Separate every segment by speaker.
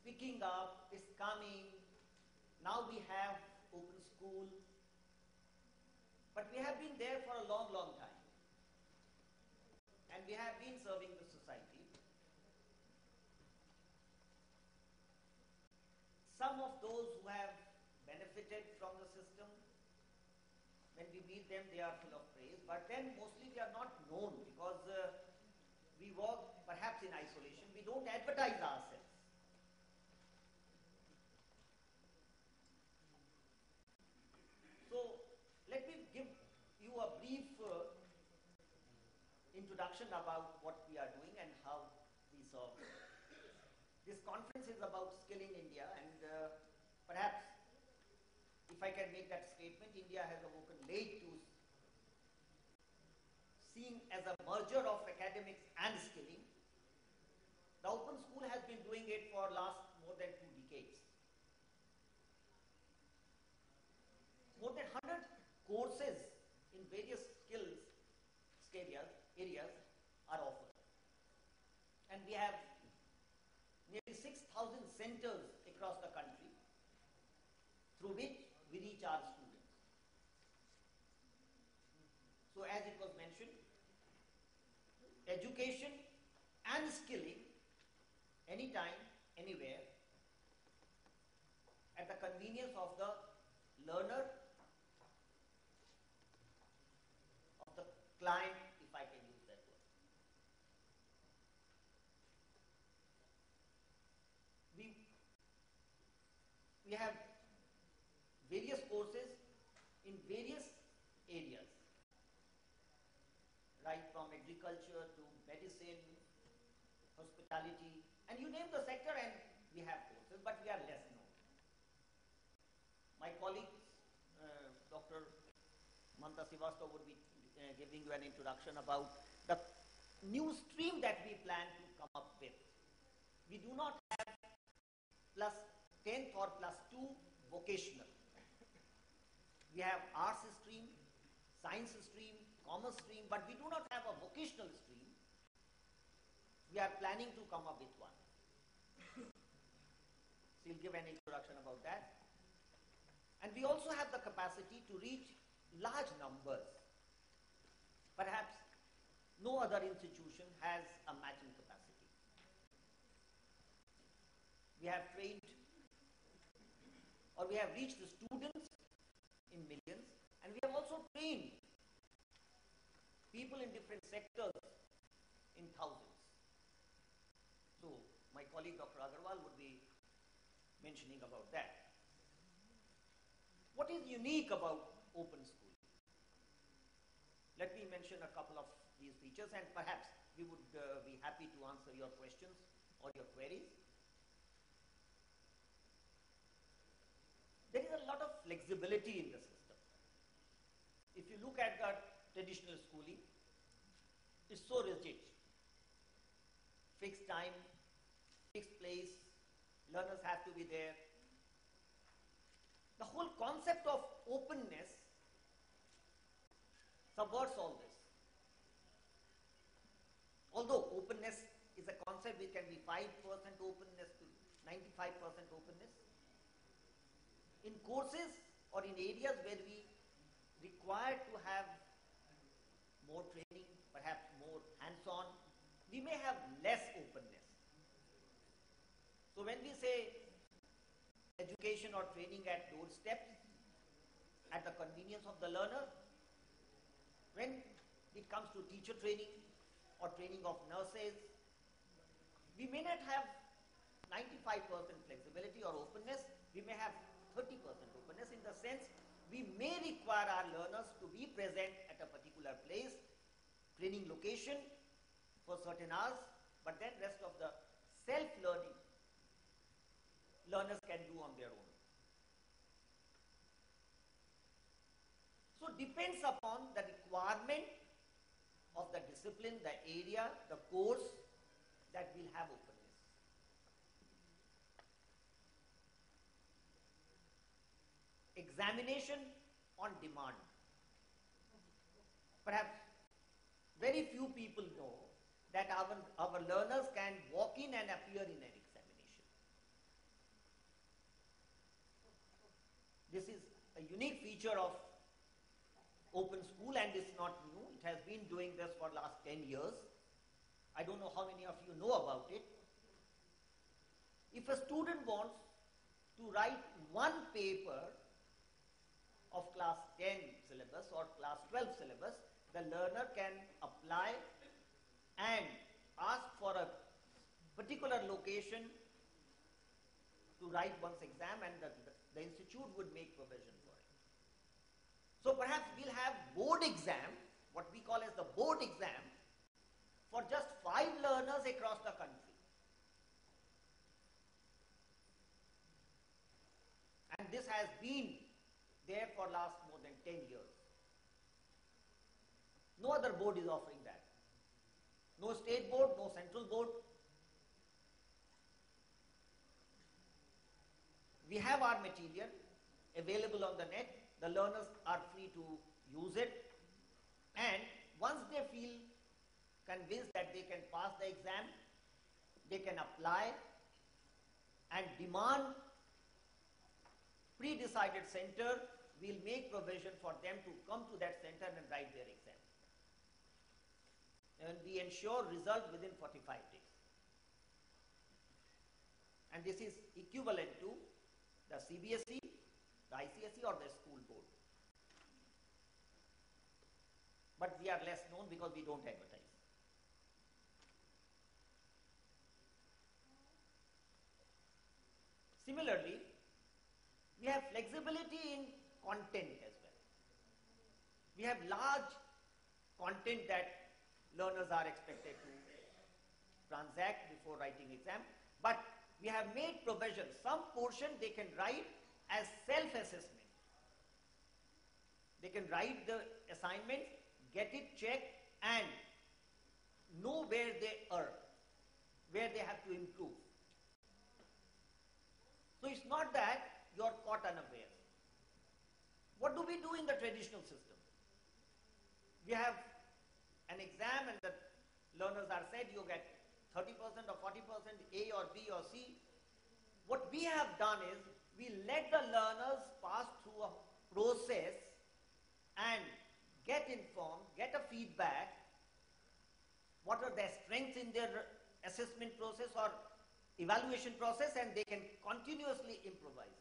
Speaker 1: picking up, is coming. Now we have open school, but we have been there for a long, long time. And we have been serving the society. Some of those who have benefited from the system, when we meet them, they are full of praise. But then mostly we are not known because we work perhaps in isolation. We don't advertise ourselves. So let me give you a brief introduction about what we are doing and how we serve. This conference is about skilling India, and perhaps if I can make that statement, India has awoken late to seeing as a merger of academics and skilling. The open school has been doing it for last more than 2 decades. More than 100 courses in various areas are offered. And we have nearly 6,000 centers across the country through which we reach our students. So as it was mentioned, education and skilling anytime, anywhere, at the convenience of the learner, of the client, if I can use that word. We have various courses in various areas, right from agriculture to medicine, hospitality, and you name the sector and we have courses, but we are less known. My colleague, Dr. Mamta Srivastava would be giving you an introduction about the new stream that we plan to come up with. We do not have plus 10th or plus 2 vocational. We have arts stream, science stream, commerce stream, but we do not have a vocational stream. We are planning to come up with one. So we'll give an introduction about that. And we also have the capacity to reach large numbers. Perhaps no other institution has a matching capacity. We have trained, or we have reached the students in millions, and we have also trained people in different sectors in thousands. So my colleague Dr. Agarwal would be mentioning about that. What is unique about open school? Let me mention a couple of these features, and perhaps we would be happy to answer your questions or your queries. There is a lot of flexibility in the system. If you look at the traditional schooling, it's so rigid. Fixed time, fixed place, learners have to be there. The whole concept of openness subverts all this. Although openness is a concept which can be 5% openness to 95% openness, in courses or in areas where we require to have more training, perhaps more hands-on, we may have less openness. So when we say education or training at doorsteps, at the convenience of the learner, when it comes to teacher training or training of nurses, we may not have 95% flexibility or openness, we may have 30% openness, in the sense we may require our learners to be present at a particular place, training location for certain hours, but then rest of the self-learning learners can do on their own. So it depends upon the requirement of the discipline, the area, the course that will have openness. Examination on demand. Perhaps very few people know that our learners can walk in and appear in an examination. This is a unique feature of open school, and it's not new. It has been doing this for last 10 years. I don't know how many of you know about it. If a student wants to write one paper of class 10 syllabus or class 12 syllabus, the learner can apply and ask for a particular location to write one's exam, and the institute would make provision for it. So perhaps we'll have board exam, what we call as the board exam, for just 5 learners across the country. And this has been there for last more than 10 years. No other board is offering that. No state board, no central board. We have our material available on the net. The learners are free to use it. And once they feel convinced that they can pass the exam, they can apply and demand pre-decided center. We'll make provision for them to come to that center and write their exam. And we ensure result within 45 days. And this is equivalent to the CBSE, the ICSE or the school board. But we are less known because we don't advertise. Similarly, we have flexibility in content as well. We have large content that learners are expected to transact before writing exam, but we have made provision. Some portion they can write as self-assessment. They can write the assignment, get it checked, and know where they are, where they have to improve. So it's not that you are caught unaware. What do we do in the traditional system? We have an exam and the learners are said you get 30% or 40% A or B or C. What we have done is we let the learners pass through a process and get informed, get a feedback, what are their strengths in their assessment process or evaluation process, and they can continuously improvise.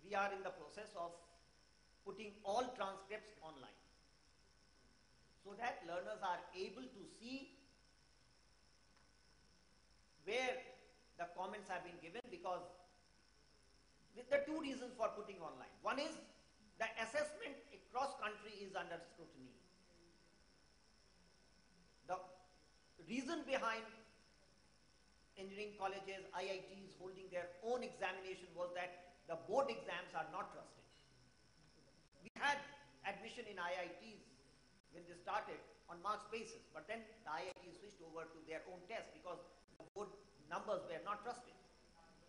Speaker 1: We are in the process of putting all transcripts online so that learners are able to see where the comments have been given, because there are 2 reasons for putting online. One is the assessment across country is under scrutiny. The reason behind engineering colleges, IITs holding their own examination was that the board exams are not trusted. We had admission in IITs when they started on marks basis, but then the IITs switched over to their own test because the board numbers were not trusted.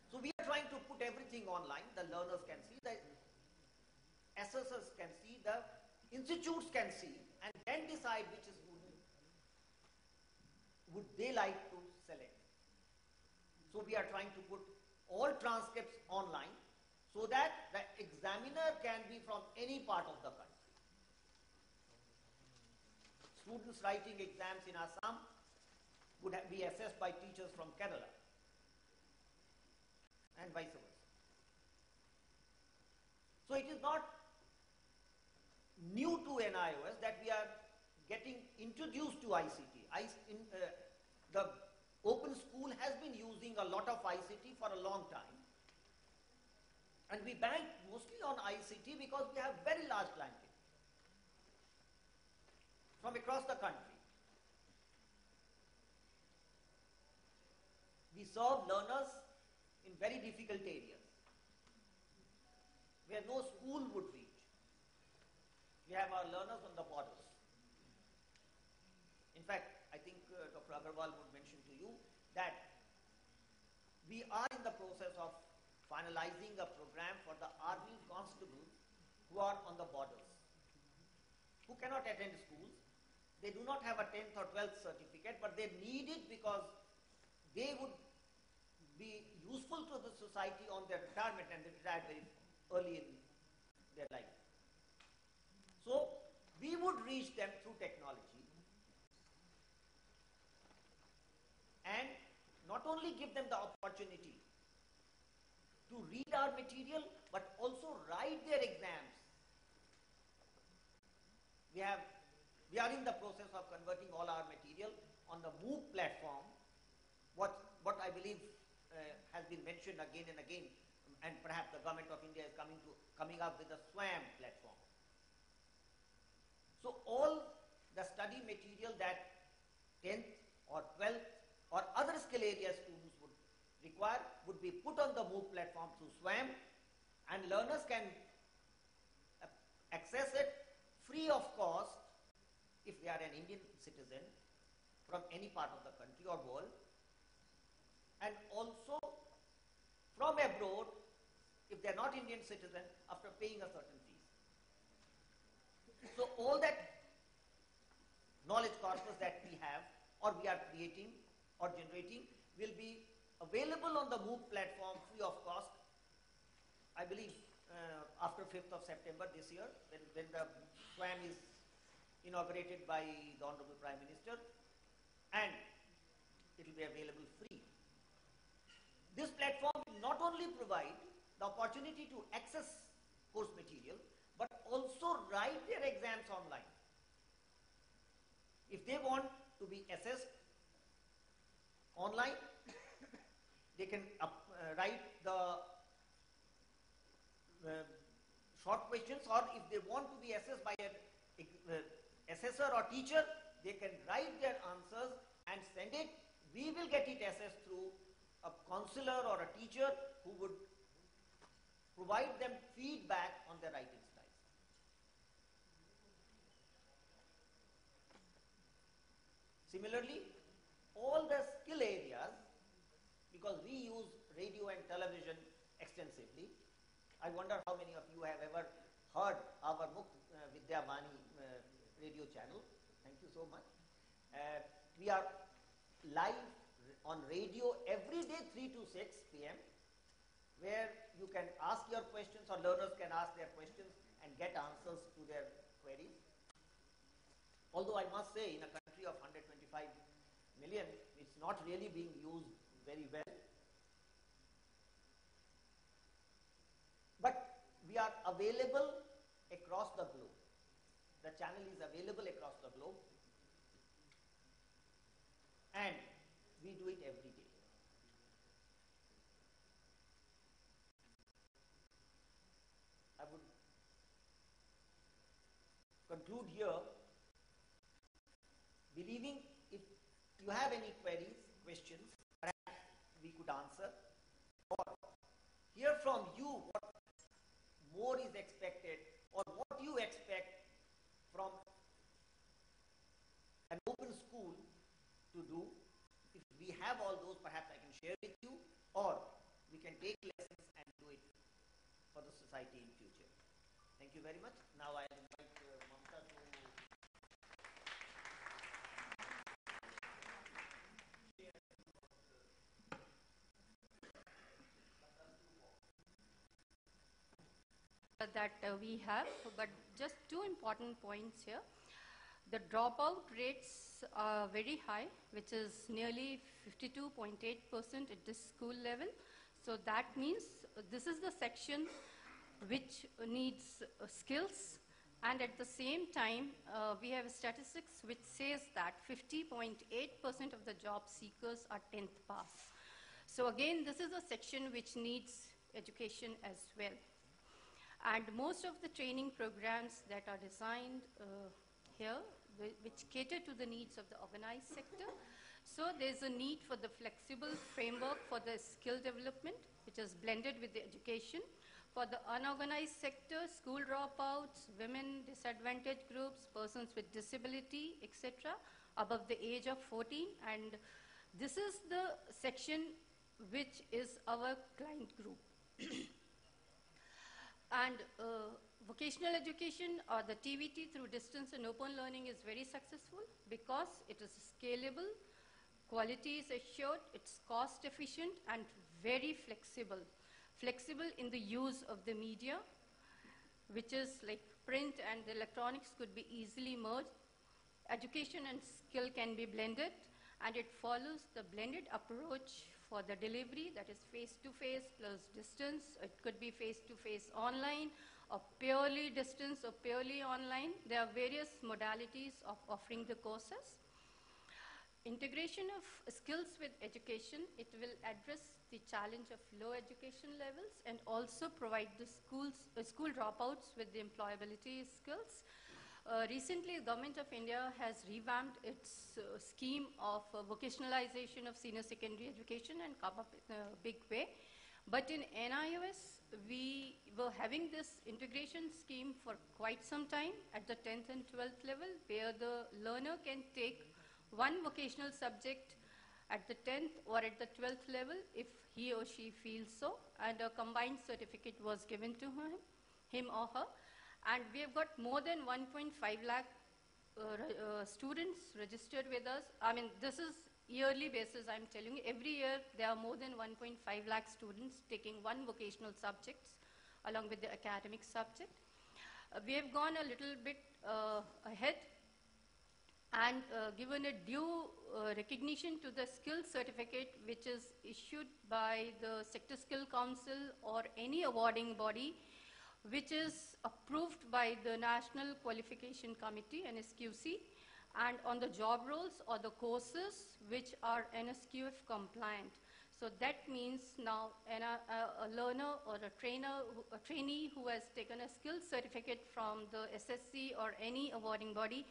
Speaker 1: So we are trying to put everything online. The learners can see, the assessors can see, the institutes can see, and then decide which student would they like to select. So we are trying to put all transcripts online so that the examiner can be from any part of the country. Students writing exams in Assam would be assessed by teachers from Kerala and vice versa. So it is not new to NIOS that we are getting introduced to ICT. The open school has been using a lot of ICT for a long time. And we bank mostly on ICT because we have very large clientele from across the country. We serve learners in very difficult areas where no school would reach. We have our learners on the borders. In fact, I think Dr. Agarwal would mention to you that we are in the process of finalizing a program for the army constables who are on the borders, who cannot attend schools. They do not have a 10th or 12th certificate, but they need it because they would be useful to the society on their retirement, and they retire very early in their life. So we would reach them through technology and not only give them the opportunity to read our material, but also write their exams. We are in the process of converting all our material on the MOOC platform. What I believe has been mentioned again and again, and perhaps the government of India is coming up with a SWAM platform. So all the study material that 10th or 12th or other skill area students would require would be put on the MOOC platform through SWAM, and learners can access it free of cost if they are an Indian citizen from any part of the country or world, and also from abroad if they are not Indian citizen after paying a certain fees. So all that knowledge corpus that we have or we are creating or generating will be available on the MOOC platform free of cost, I believe after 5th of September this year, when the SWAM is inaugurated by the Honorable Prime Minister, and it will be available free. This platform will not only provide the opportunity to access course material, but also write their exams online. If they want to be assessed online, they can write the short questions, or if they want to be assessed by an assessor or teacher, they can write their answers and send it. We will get it assessed through a counselor or a teacher who would provide them feedback on their writing styles. Similarly, all the skill areas, because we use radio and television extensively. I wonder how many of you have ever heard our Vidya Vani radio channel. Thank you so much. We are live on radio every day 3 to 6 p.m. where you can ask your questions, or learners can ask their questions and get answers to their queries. Although I must say, in a country of 125 million, it's not really being used very well. But we are available across the globe. The channel is available across the globe, and we do it every day. I would conclude here, believing if you have any queries, questions, perhaps we could answer, or hear from you what more is expected or what you expect from an open school to do. If we have all those, perhaps I can share with you, or we can take lessons and do it for the society in future. Thank you very much. Now I invite Mamta to
Speaker 2: that we have, but just two important points here. The dropout rates are very high, which is nearly 52.8% at this school level. So that means this is the section which needs skills, and at the same time we have statistics which says that 50.8% of the job seekers are 10th pass. So again, this is a section which needs education as well. And most of the training programs that are designed here, which cater to the needs of the organized sector. So there's a need for the flexible framework for the skill development, which is blended with the education. For the unorganized sector, school dropouts, women, disadvantaged groups, persons with disability, etc., above the age of 14. And this is the section which is our client group. And vocational education, or the TVT through distance and open learning, is very successful because it is scalable, quality is assured, it's cost efficient, and very flexible. Flexible in the use of the media, which is like print and electronics could be easily merged. Education and skill can be blended, and it follows the blended approach for the delivery, that is face-to-face plus distance. It could be face-to-face online, or purely distance, or purely online. There are various modalities of offering the courses. Integration of skills with education, it will address the challenge of low education levels and also provide the school dropouts with the employability skills. Recently, the Government of India has revamped its scheme of vocationalization of senior secondary education and come up in a big way. But in NIOS, we were having this integration scheme for quite some time at the 10th and 12th level, where the learner can take one vocational subject at the 10th or at the 12th level if he or she feels so, and a combined certificate was given to him or her. And we have got more than 1.5 lakh students registered with us. I mean, this is yearly basis, I'm telling you. Every year, there are more than 1.5 lakh students taking one vocational subjects along with the academic subject. We have gone a little bit ahead and given a due recognition to the skill certificate which is issued by the Sector Skill Council or any awarding body which is approved by the National Qualification Committee, NSQC, and on the job roles or the courses which are NSQF compliant. So that means now a learner or a trainee who has taken a skill certificate from the SSC or any awarding body,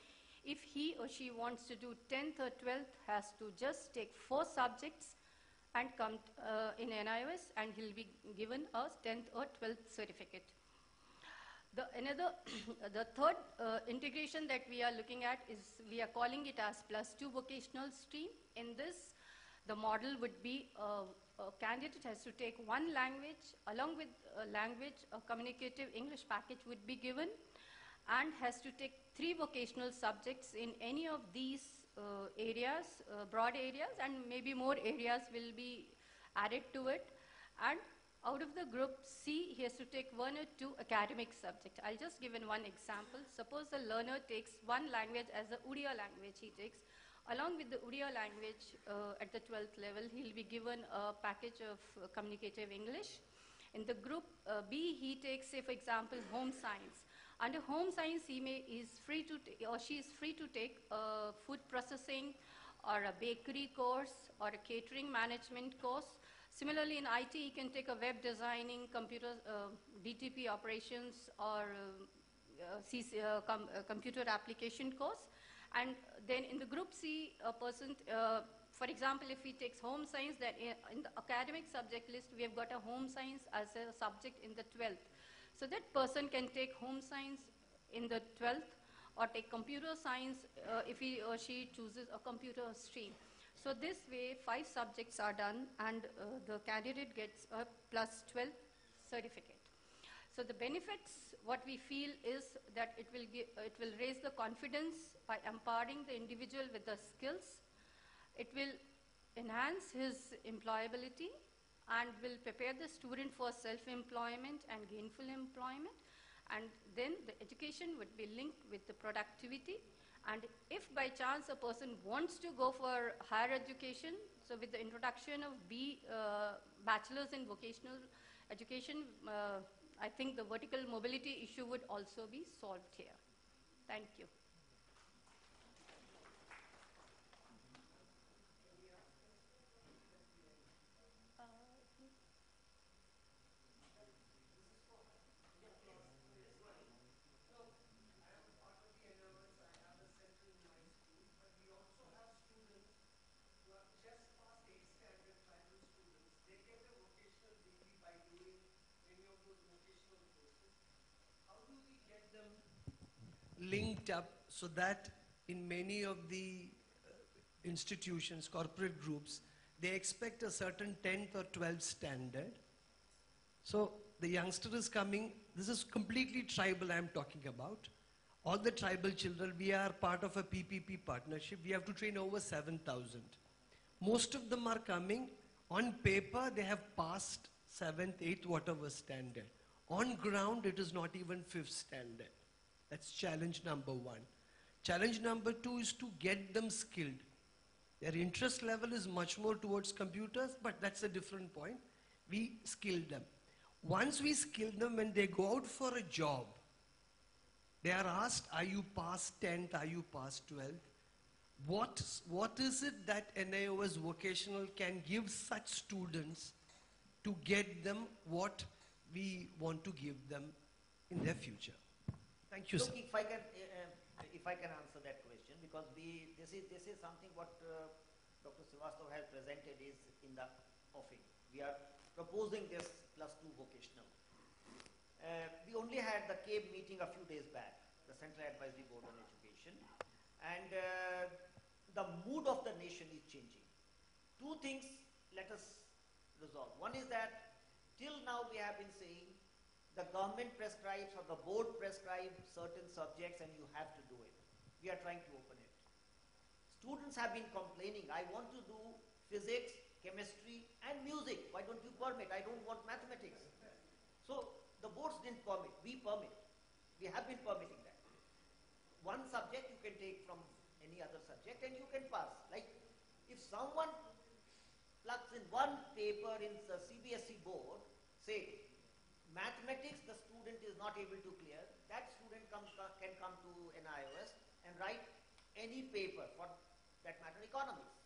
Speaker 2: if he or she wants to do 10th or 12th, has to just take 4 subjects and come in NIOS, and he'll be given a 10th or 12th certificate. The third integration that we are looking at is, we are calling it as +2 vocational stream. In this, the model would be a candidate has to take one language, along with a language, a communicative English package would be given, and has to take 3 vocational subjects in any of these areas, broad areas, and maybe more areas will be added to it. And out of the group C, he has to take 1 or 2 academic subjects. I'll just give one example. Suppose the learner takes one language as the Odia language he takes. Along with the Odia language at the 12th level, he'll be given a package of communicative English. In the group B, he takes, say for example, home science. Under home science, she is free to take a food processing or a bakery course or a catering management course. Similarly, in IT, he can take a web designing, computer DTP operations, or computer application course. And then in the group C, a person, for example, if he takes home science, that in the academic subject list, we have got a home science as a subject in the 12th. So that person can take home science in the 12th, or take computer science if he or she chooses a computer stream. So this way, 5 subjects are done, and the candidate gets a +12 certificate. So the benefits, what we feel is that it will raise the confidence by empowering the individual with the skills. It will enhance his employability and will prepare the student for self-employment and gainful employment. And then the education would be linked with the productivity. And if by chance a person wants to go for higher education, so with the introduction of bachelor's in vocational education, I think the vertical mobility issue would also be solved here. Thank you.
Speaker 3: Linked up so that in many of the institutions, corporate groups, they expect a certain 10th or 12th standard. So the youngster is coming, this is completely tribal I'm talking about. All the tribal children, we are part of a PPP partnership. We have to train over 7,000. Most of them are coming On paper, they have passed 7th, 8th, whatever standard. On ground, it is not even 5th standard. That's challenge number one. Challenge number two is to get them skilled. Their interest level is much more towards computers, but that's a different point. We skill them. Once we skill them, when they go out for a job, they are asked, are you past 10th, are you past 12th? What is it that NIOS vocational can give such students to get them what we want to give them in their future? Thank you,
Speaker 1: Look,
Speaker 3: sir.
Speaker 1: if I can answer that question, because this is something what Dr. Srivastava has presented is in the offing. We are proposing this +2 vocational. We only had the CABE meeting a few days back, the Central Advisory Board on Education, and the mood of the nation is changing. Two things let us resolve. One is that till now we have been saying the government prescribes or the board prescribes certain subjects and you have to do it. We are trying to open it. Students have been complaining, I want to do physics, chemistry and music. Why don't you permit? I don't want mathematics. So the boards didn't permit, we permit. We have been permitting that. One subject you can take from any other subject and you can pass. Like if someone plugs in one paper in the CBSE board, say mathematics the student is not able to clear, that student can come to NIOS and write any paper, for that matter economics,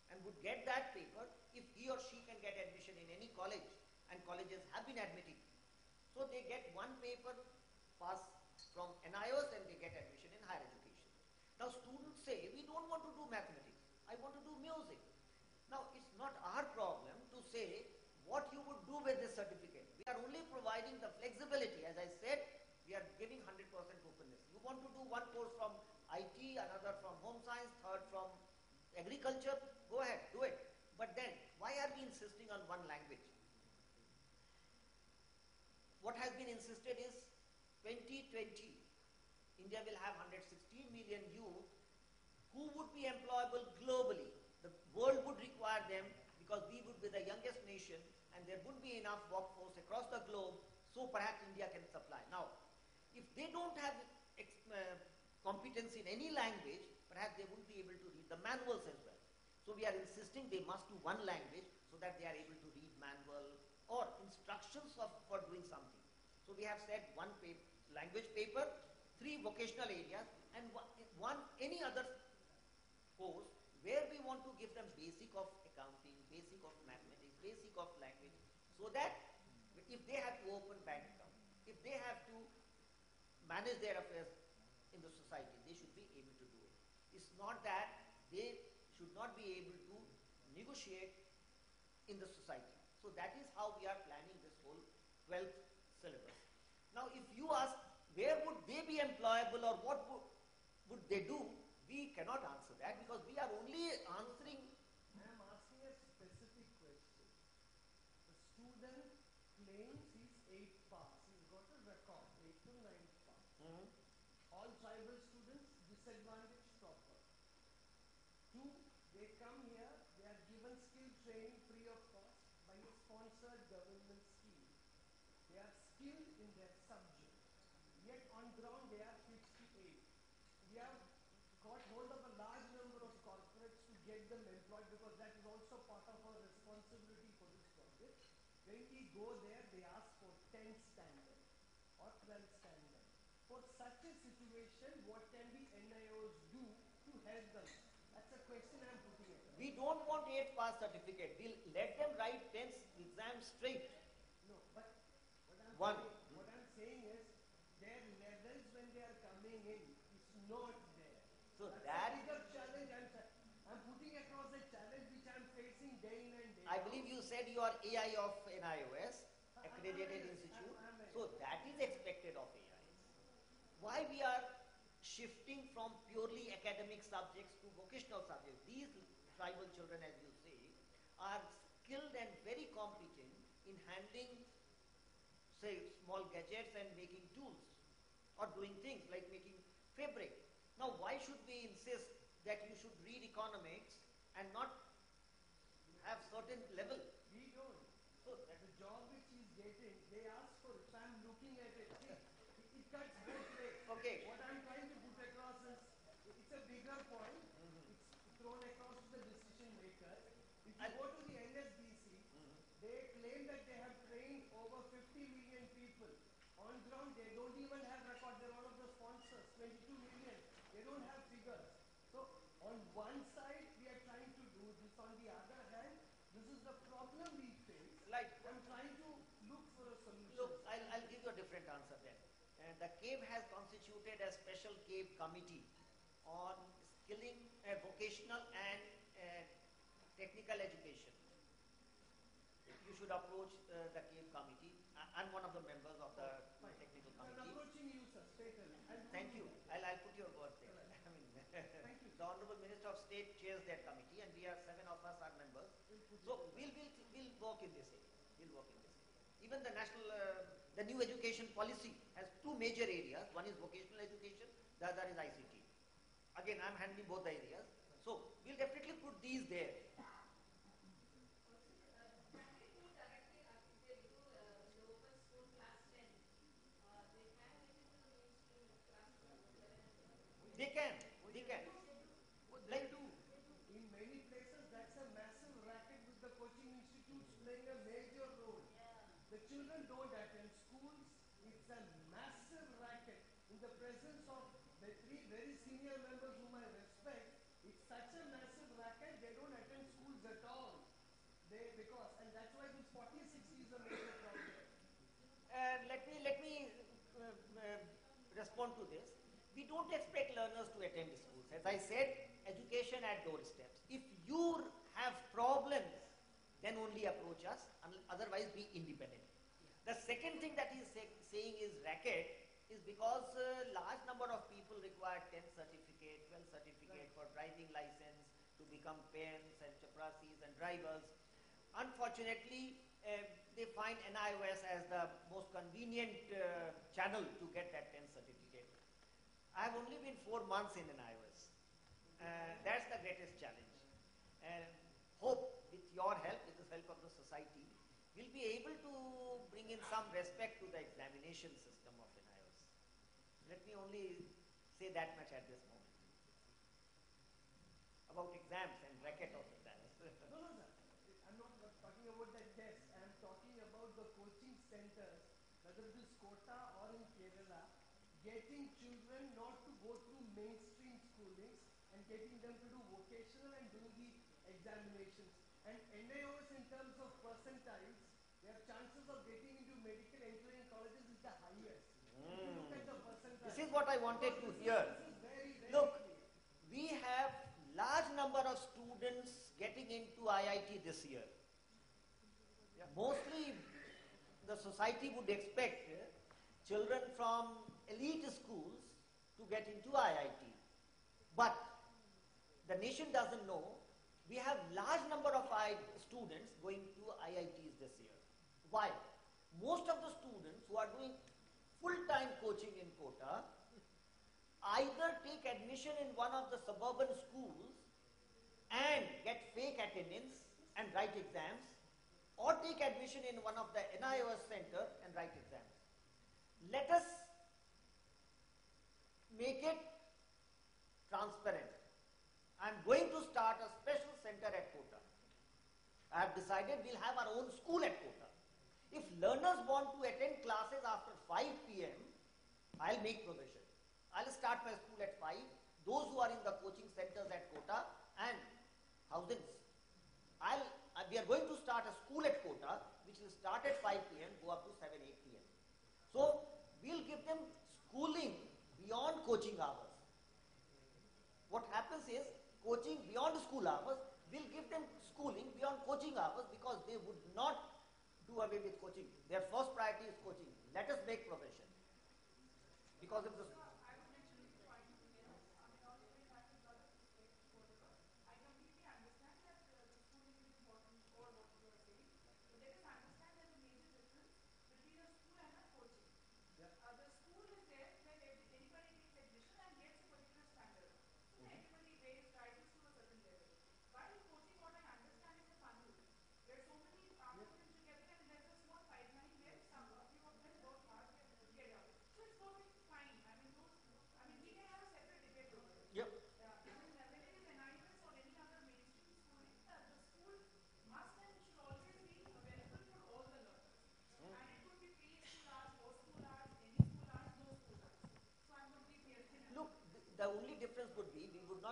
Speaker 1: and would get that paper if he or she can get admission in any college, and colleges have been admitting. So they get one paper pass from NIOS and they get admission in higher education. Now students say, we don't want to do mathematics, I want to do music. Now it's not our problem to say what you would do with this certificate. We are only providing the flexibility. As I said, we are giving 100% openness. You want to do one course from IT, another from home science, third from agriculture, go ahead, do it. But then, why are we insisting on one language? What has been insisted is 2020, India will have 116 million youth who would be employable globally. The world would require them because we would be the youngest nation and there would be enough workforce across the globe, so perhaps India can supply. Now, if they don't have competence in any language, perhaps they wouldn't be able to read the manuals as well. So we are insisting they must do one language so that they are able to read manual or instructions for doing something. So we have said one language paper, 3 vocational areas, and one any other course where we want to give them basic of accounting, basic of mathematics, basic of language, so that if they have to open bank account, if they have to manage their affairs in the society, they should be able to do it. It's not that they should not be able to negotiate in the society. So that is how we are planning this whole 12th syllabus. Now if you ask where would they be employable or what would they do, we cannot answer that because we are only answering.
Speaker 3: I am asking a specific question. The student claims he's 8th pass. He's got a record, 8th to 9th pass. All tribal students, disadvantaged topper. 2, they come here, they are given skill training free of cost by a sponsored government scheme. They are skilled in their subject. Yet on ground they are 6 to 8. We have got hold of a large number of corporates to get them employed because that is also part of our responsibility for this project. When we go there, they ask for 10th standard or 12th standard. For such a situation, what can the NIOs do to help them? That's a question I'm putting at.
Speaker 1: We don't want 8th pass certificate. We'll let them write 10th exam straight.
Speaker 3: No, but
Speaker 1: What
Speaker 3: I'm saying is their levels when they are coming in is not there.
Speaker 1: So
Speaker 3: That's
Speaker 1: that
Speaker 3: a bigger challenge. I'm putting across a challenge which I'm facing day in and day
Speaker 1: I
Speaker 3: out.
Speaker 1: believe you said you are AI of NIOS, accredited institute. So that is expected of AIs. Why we are shifting from purely academic subjects to vocational subjects? These tribal children, as you say, are skilled and very competent in handling, say, small gadgets and making tools or doing things like making fabric. Now, why should we insist that you should read economics and not have certain level?
Speaker 3: they ask for it. So I'm looking at it. See, it cuts both ways.
Speaker 1: Okay.
Speaker 3: What I'm trying to put across is, it's a bigger point. It's thrown across to the decision makers. If you go to the NSBC, they claim that they have trained over 50 million people. On ground, they don't even have record. They're one of the sponsors, 22 million. They don't have figures. So on one side, we are trying to do this. On the other hand, this is the problem we face.
Speaker 1: Like,
Speaker 3: I'm trying to look for a solution.
Speaker 1: look, I'll give you a different answer then. The CAVE has constituted a special CAVE committee on skilling, vocational and technical education. You should approach the CAVE committee. I'm one of the members of the technical
Speaker 3: I'm
Speaker 1: committee.
Speaker 3: approaching you, sir, straight away.
Speaker 1: Thank you. I'll put your word there. I mean,
Speaker 3: Thank you.
Speaker 1: the Honorable Minister of State chairs that committee, and we are 7 of us are members. So we'll work in this area. We'll work in this area. Even the the new education policy has two major areas. One is vocational education, the other is ICT. Again, I'm handling both the areas. So we'll definitely put these there. They can. What they do?
Speaker 3: In many places, that's a massive racket with the coaching institutes playing a major role. The children don't attend schools. It's a massive racket. In the presence of the three very senior members whom I respect, it's such a massive racket, they don't attend schools at all. And that's why this 40/60 is a major problem.
Speaker 1: Let me respond to this. We don't expect learners to attend schools. As I said, education at doorsteps. If you have problems, then only approach us. Otherwise, be independent. The second thing that he's saying is racket is because large number of people require 10th certificate, 12th certificate for driving license to become parents and chaprasis and drivers. Unfortunately, they find NIOS as the most convenient channel to get that 10th certificate. I have only been 4 months in NIOS. That's the greatest challenge. And hope with your help, with the help of the society, we'll be able to bring in some respect to the examination system of NIOS. Let me only say that much at this moment. About exams and racket of exams.
Speaker 3: No, sir. I'm not talking about the test. I'm talking about the coaching centers, whether it is Kota or in Kerala, getting children not to go through mainstream schoolings and getting them to do vocational and do the examinations. And NIOS in terms of percentiles, their chances of getting into medical engineering colleges is the highest. If you look at the percentiles.
Speaker 1: This is what I wanted to hear.
Speaker 3: This is very, very
Speaker 1: Look,
Speaker 3: clear.
Speaker 1: we have large number of students getting into IIT this year. Mostly the society would expect children from elite schools to get into IIT. But the nation doesn't know we have large number of students going to IITs this year. Why? Most of the students who are doing full-time coaching in Kota either take admission in one of the suburban schools and get fake attendance and write exams, or take admission in one of the NIOS center and write exams. Let us make it transparent. I am going to start a special center at Kota. I have decided we'll have our own school at Kota. If learners want to attend classes after 5 p.m., I'll make provision. I'll start my school at 5. Those who are in the coaching centers at Kota and housings, we are going to start a school at Kota, which will start at 5 p.m., go up to 7, 8 p.m. So, we'll give them schooling beyond coaching hours. What happens is, coaching beyond school hours, we'll give them schooling beyond coaching hours because they would not do away with coaching. Their first priority is coaching. Let us make provision. Because if the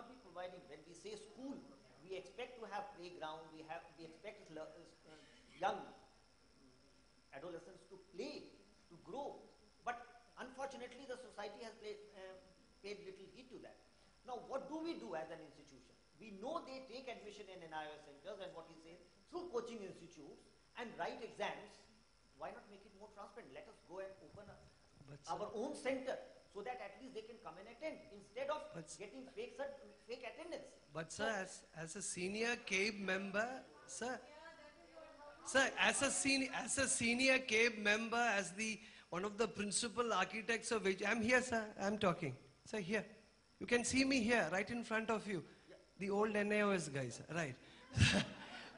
Speaker 1: not be providing. When we say school, we expect to have playground, we expect young adolescents to play, to grow. But unfortunately, the society has paid little heed to that. Now, what do we do as an institution? We know they take admission in NIOS centers and what he says, through coaching institutes and write exams. Why not make it more transparent? Let us go and open our own center so that at least they can come and attend instead of getting fake attendance.
Speaker 3: But sir, as a senior CABE member, sir, as a senior CABE member, as one of the principal architects of which, I'm here, sir, I'm talking. Sir, here. You can see me here, right in front of you. Yeah. The old NIOS guys, right.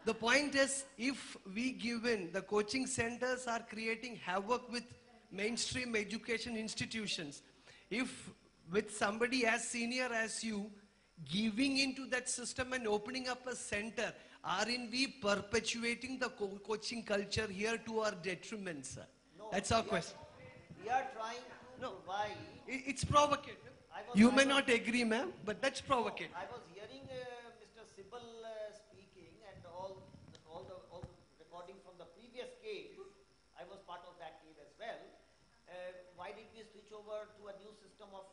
Speaker 3: The point is, if we give in, the coaching centers are creating havoc with mainstream education institutions. If with somebody as senior as you, giving into that system and opening up a center, aren't we perpetuating the coaching culture here to our detriment, sir?
Speaker 1: No,
Speaker 3: that's our question.
Speaker 1: We are trying to provide...
Speaker 3: It's provocative. You may not agree, ma'am, but that's provocative.
Speaker 1: I was hearing Mr. Sibal speaking and all the recording from the previous case. I was part of that case as well. Why did we switch over to a new system of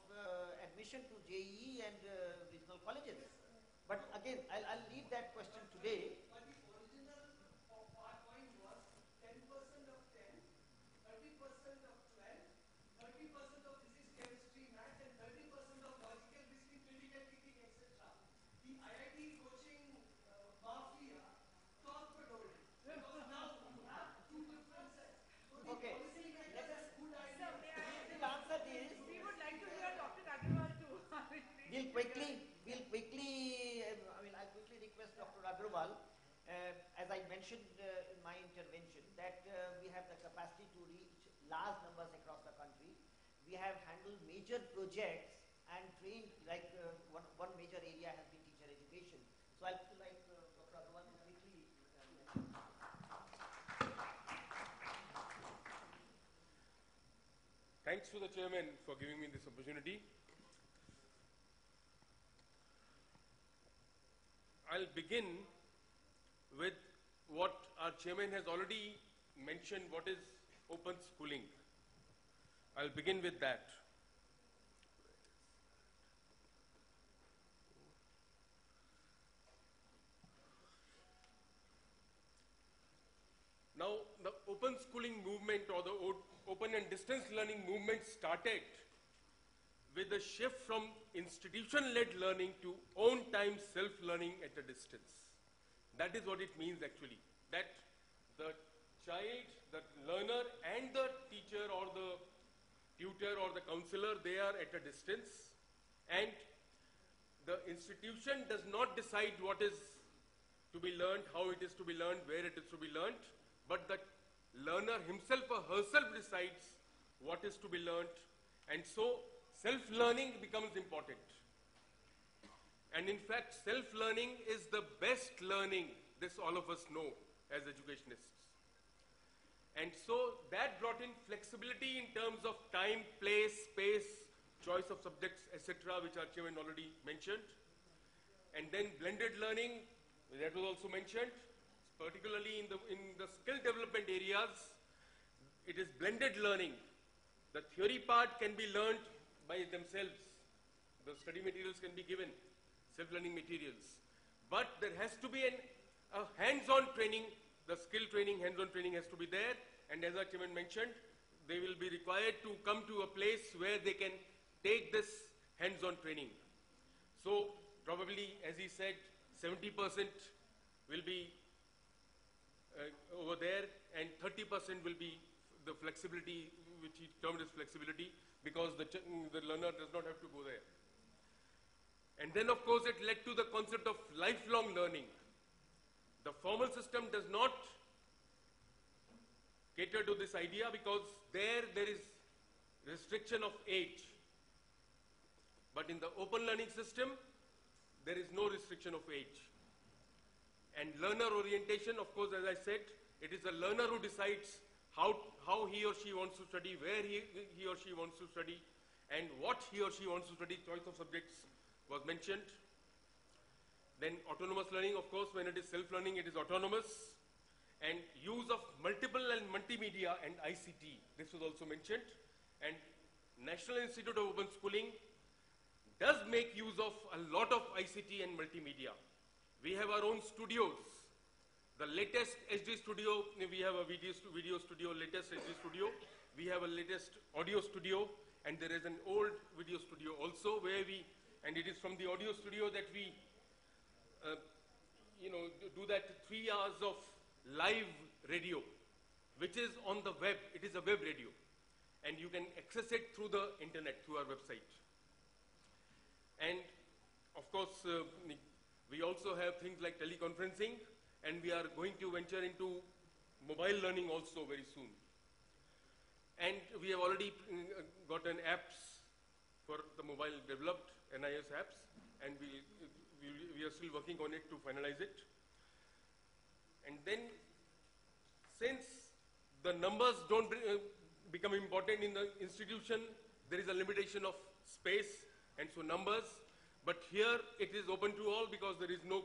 Speaker 1: admission to JEE and regional colleges? But again, I'll leave that question today.
Speaker 3: But the original part point was 10% of 10, 30% of 12, 30% of physics, chemistry, math, and 30% of logical reasoning, critical thinking, etc. The IIT coaching mafia torpedoed it. Because now you have two different sets. So
Speaker 1: Okay.
Speaker 3: Let us good idea.
Speaker 1: The answer is...
Speaker 4: We would like to hear Dr. Agarwal too.
Speaker 1: We'll quickly request Dr. Agarwal, as I mentioned in my intervention, that we have the capacity to reach large numbers across the country. We have handled major projects and trained, like one major area has been teacher education. So I'll like Dr. Agarwal to quickly...
Speaker 5: Thanks to the chairman for giving me this opportunity. I'll begin with what our chairman has already mentioned, what is open schooling. I'll begin with that. Now, the open schooling movement or the open and distance learning movement started with a shift from institution-led learning to own-time self-learning at a distance. That is what it means actually, that the child, the learner and the teacher or the tutor or the counselor, they are at a distance, and the institution does not decide what is to be learned, how it is to be learned, where it is to be learned, but the learner himself or herself decides what is to be learned, and so self-learning becomes important. And in fact, self-learning is the best learning, this all of us know as educationists. And so that brought in flexibility in terms of time, place, space, choice of subjects, etc., which our chairman already mentioned. And then blended learning, that was also mentioned, particularly in the skill development areas. It is blended learning. The theory part can be learned by themselves. The study materials can be given, self-learning materials. But there has to be a hands-on training, the skill training, hands-on training has to be there. And as our chairman mentioned, they will be required to come to a place where they can take this hands-on training. So probably, as he said, 70% will be over there, and 30% will be the flexibility, which he termed as flexibility, because the learner does not have to go there. And then, of course, it led to the concept of lifelong learning. The formal system does not cater to this idea because there is restriction of age. But in the open learning system, there is no restriction of age. And learner orientation, of course, as I said, it is the learner who decides how he or she wants to study, where he or she wants to study, and what he or she wants to study. Choice of subjects was mentioned. Then autonomous learning, of course, when it is self-learning, it is autonomous. And use of multiple and multimedia and ICT, this was also mentioned. And National Institute of Open Schooling does make use of a lot of ICT and multimedia. We have our own studios. The latest HD studio, we have a video studio, latest HD studio. We have a latest audio studio, and there is an old video studio also where and it is from the audio studio that we, do that 3 hours of live radio, which is on the web. It is a web radio, and you can access it through the internet, through our website. And of course, we also have things like teleconferencing, and we are going to venture into mobile learning also very soon. And we have already gotten apps for the mobile developed, NIS apps, and we are still working on it to finalize it. And then, since the numbers don't become important in the institution, there is a limitation of space, and so numbers, but here it is open to all because there is no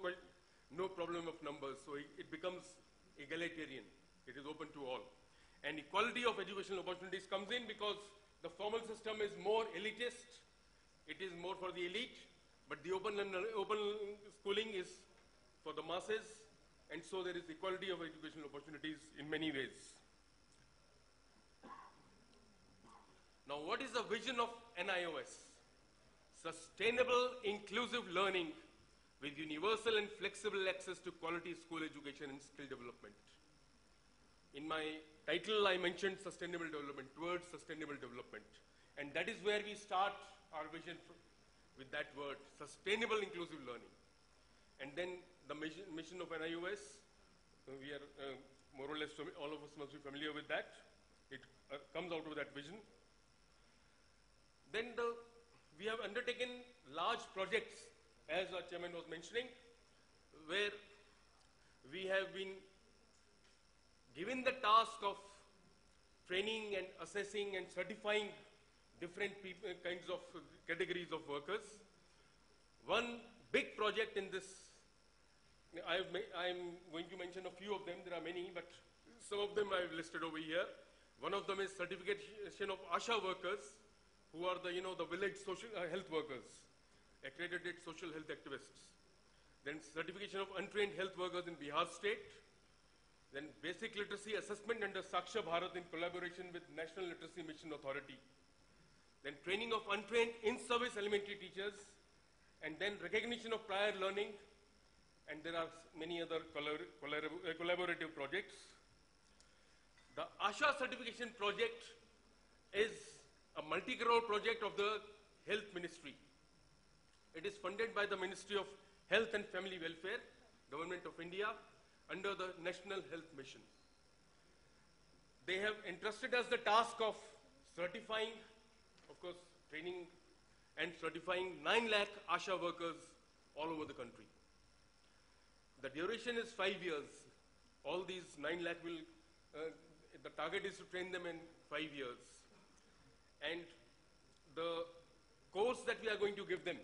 Speaker 5: problem of numbers, so it becomes egalitarian. It is open to all. And equality of educational opportunities comes in because the formal system is more elitist. It is more for the elite, but the open schooling is for the masses, and so there is equality of educational opportunities in many ways. Now, what is the vision of NIOS? Sustainable, inclusive learning with universal and flexible access to quality school education and skill development. In my title, I mentioned sustainable development, towards sustainable development. And that is where we start our vision with that word, sustainable inclusive learning. And then the mission of NIOS, we are more or less, all of us must be familiar with that. It comes out of that vision. Then we have undertaken large projects, as our chairman was mentioning, where we have been given the task of training and assessing and certifying different kinds of categories of workers. One big project in this, I'm going to mention a few of them, there are many, but some of them I've listed over here. One of them is certification of ASHA workers, who are the village social health workers, accredited social health activists. Then certification of untrained health workers in Bihar state. Then basic literacy assessment under Saksha Bharat in collaboration with National Literacy Mission Authority. Then training of untrained in-service elementary teachers, and then recognition of prior learning, and there are many other collaborative projects. The ASHA certification project is a multi-crore project of the Health Ministry. It is funded by the Ministry of Health and Family Welfare, Government of India, under the National Health Mission. They have entrusted us the task of certifying, of course, training and certifying 9 lakh ASHA workers all over the country. The duration is 5 years. All these 9 lakh will, the target is to train them in 5 years. And the course that we are going to give them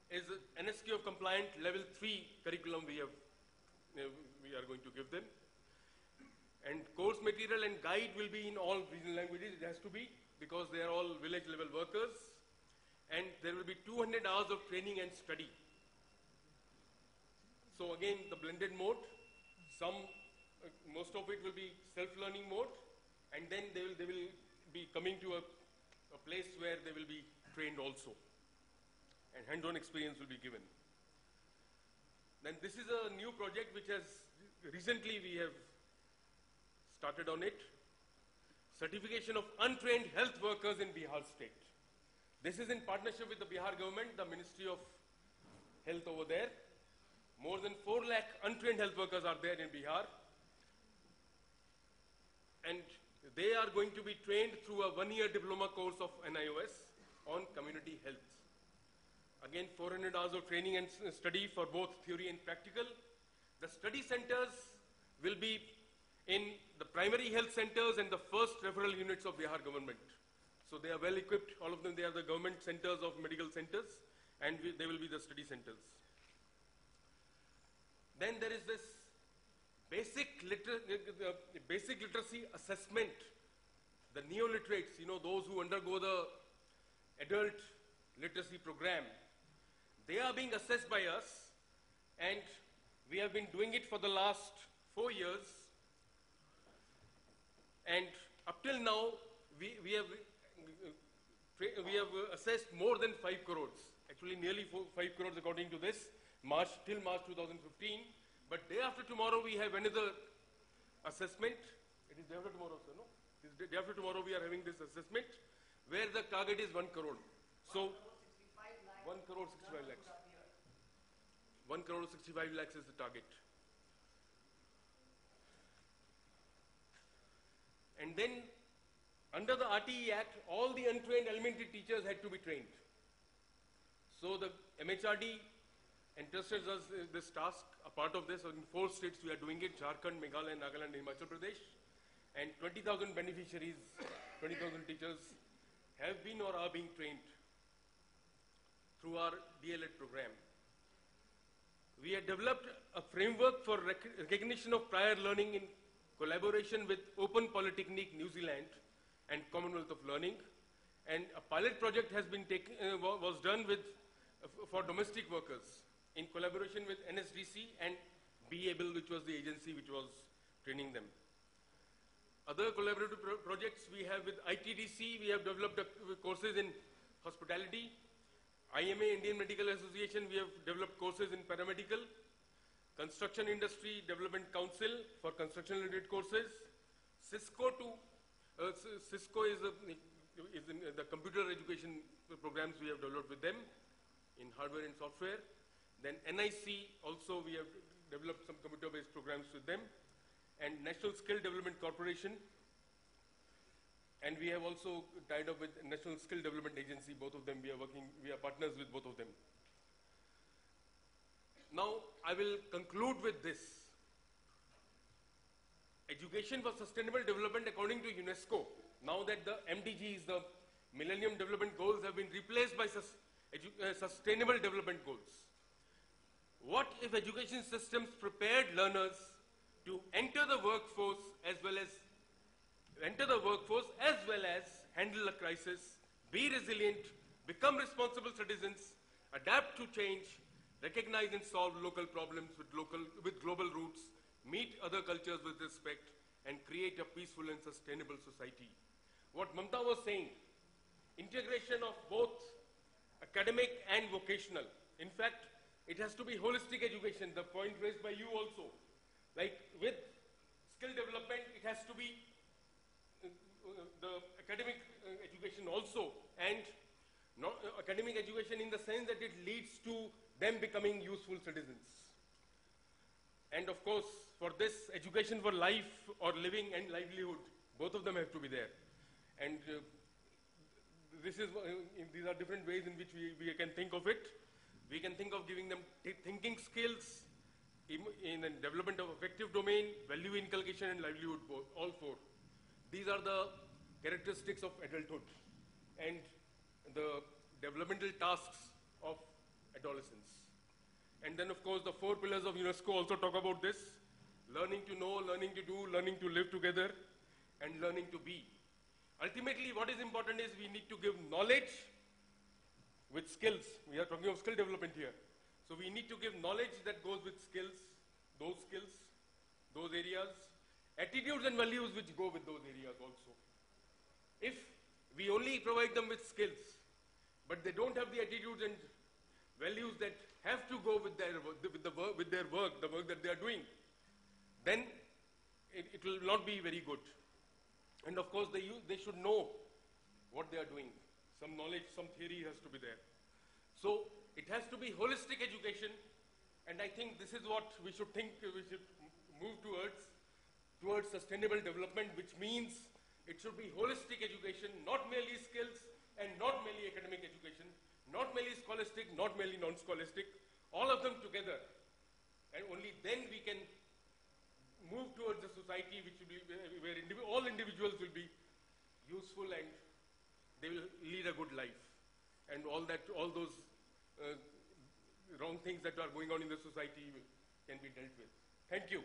Speaker 5: is NSQF compliant level 3 curriculum we are going to give them. And course material and guide will be in all regional languages. It has to be, because they are all village level workers. And there will be 200 hours of training and study. So again, the blended mode, most of it will be self-learning mode, and then they will be coming to a place where they will be trained also, and hands-on experience will be given. Then this is a new project which has recently we have started on it. Certification of untrained health workers in Bihar state. This is in partnership with the Bihar government, the Ministry of Health over there. More than 4 lakh untrained health workers are there in Bihar. And they are going to be trained through a 1-year diploma course of NIOS on community health. Again, 400 hours of training and study for both theory and practical. The study centers will be in the primary health centers and the first referral units of Bihar government. So they are well equipped, all of them, they are the government centers of medical centers, and they will be the study centers. Then there is this basic literacy assessment. The neoliterates, those who undergo the adult literacy program, they are being assessed by us, and we have been doing it for the last 4 years. And up till now, we have assessed more than 5 crores. Actually, nearly 5 crores according to this, till March 2015. But day after tomorrow, we have another assessment. It is day after tomorrow, sir, no? Day after tomorrow, we are having this assessment where the target is 1 crore. So, 1 crore 65 lakhs. 1 crore 65 lakhs is the target. And then, under the RTE Act, all the untrained elementary teachers had to be trained. So the MHRD entrusted us this task. A part of this, in 4 states we are doing it: Jharkhand, Meghalaya, Nagaland, and Himachal Pradesh. And 20,000 beneficiaries, 20,000 teachers have been or are being trained through our DLED program. We have developed a framework for recognition of prior learning in collaboration with Open Polytechnic New Zealand and Commonwealth of Learning. And a pilot project has been was done for domestic workers in collaboration with NSDC and BABLE, which was the agency which was training them. Other collaborative projects we have with ITDC, we have developed courses in hospitality. IMA, Indian Medical Association, we have developed courses in paramedical. Construction Industry Development Council for construction-related courses. Cisco is in the computer education programs we have developed with them in hardware and software. Then NIC also we have developed some computer-based programs with them. And National Skill Development Corporation. And we have also tied up with National Skill Development Agency. Both of them we are partners with both of them. Now, I will conclude with this. Education for Sustainable Development according to UNESCO. Now that the MDGs, the Millennium Development Goals, have been replaced by Sustainable Development Goals. What if education systems prepared learners to enter the workforce as well as handle a crisis, be resilient, become responsible citizens, adapt to change, recognize and solve local problems with global roots, meet other cultures with respect, and create a peaceful and sustainable society. What Mamta was saying, integration of both academic and vocational. In fact, it has to be holistic education, the point raised by you also. Like with skill development, it has to be the academic education also, and not academic education in the sense that it leads to them becoming useful citizens. And of course, for this, education for life or living and livelihood, both of them have to be there. And these are different ways in which we can think of it. We can think of giving them thinking skills, in the development of affective domain, value inculcation, and livelihood, all 4. These are the characteristics of adulthood and the developmental tasks of adolescence. And then, of course, the 4 pillars of UNESCO also talk about this: learning to know, learning to do, learning to live together, and learning to be. Ultimately, what is important is we need to give knowledge with skills. We are talking of skill development here. So we need to give knowledge that goes with skills, those areas, attitudes and values which go with those areas also. If we only provide them with skills, but they don't have the attitudes and values that have to go with their work, the work that they are doing, then it will not be very good. And of course, they should know what they are doing. Some knowledge, some theory has to be there. So it has to be holistic education, and I think this is what we should move towards sustainable development, which means it should be holistic education, not merely skills and not merely academic education, not merely scholastic, not merely non-scholastic, all of them together. And only then we can move towards a society which will be where all individuals will be useful and they will lead a good life. And all those wrong things that are going on in the society can be dealt with. Thank you.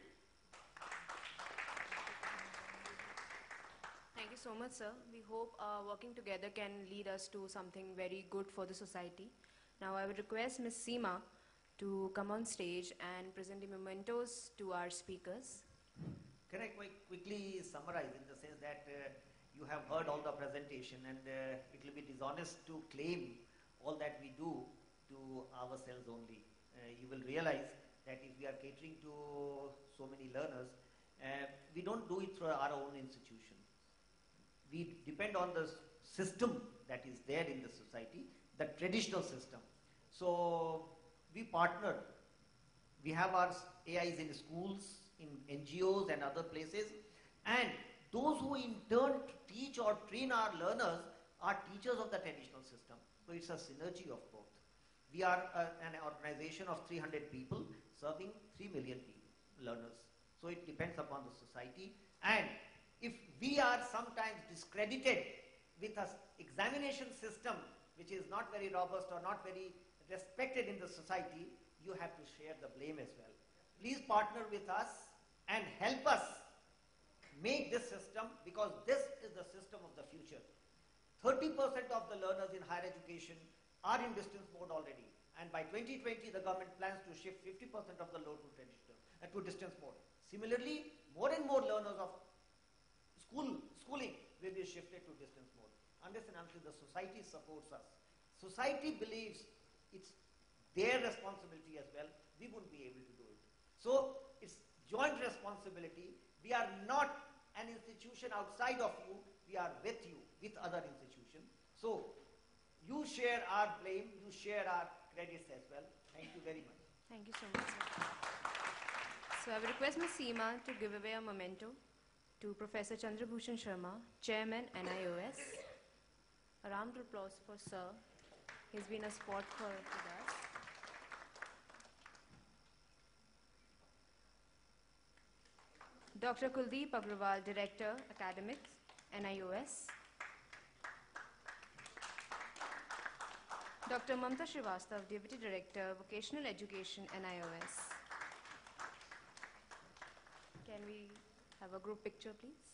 Speaker 6: Thank you so much, sir. We hope working together can lead us to something very good for the society. Now I would request Ms. Seema to come on stage and present the mementos to our speakers.
Speaker 1: Can I quickly summarize in the sense that you have heard all the presentation, and it will be dishonest to claim all that we do to ourselves only. You will realize that if we are catering to so many learners, we don't do it through our own institution. We depend on the system that is there in the society, the traditional system. So we partner. We have our AIs in schools, in NGOs and other places, and those who in turn teach or train our learners are teachers of the traditional system. So it's a synergy of both. We are an organization of 300 people serving 3 million learners. So it depends upon the society, and if we are sometimes discredited with an examination system which is not very robust or not very respected in the society, you have to share the blame as well. Please partner with us and help us make this system, because this is the system of the future. 30% of the learners in higher education are in distance mode already, and by 2020 the government plans to shift 50% of the load to distance mode. Similarly, more and more learners of schooling will be shifted to distance mode. Unless and until the society supports us, society believes it's their responsibility as well, we wouldn't be able to do it. So it's joint responsibility. We are not an institution outside of you, we are with you, with other institutions. So you share our blame, you share our credits as well. Thank you very much.
Speaker 6: Thank you so much, sir. So I would request Ms. Seema to give away a memento to Professor Chandrabhushan Sharma, Chairman, NIOS. A round of applause for Sir. He's been a sport for us. Dr. Kuldeep Agrawal, Director, Academics, NIOS. Dr. Mamta Srivastav, Deputy Director, Vocational Education, NIOS. Can we have a group picture, please?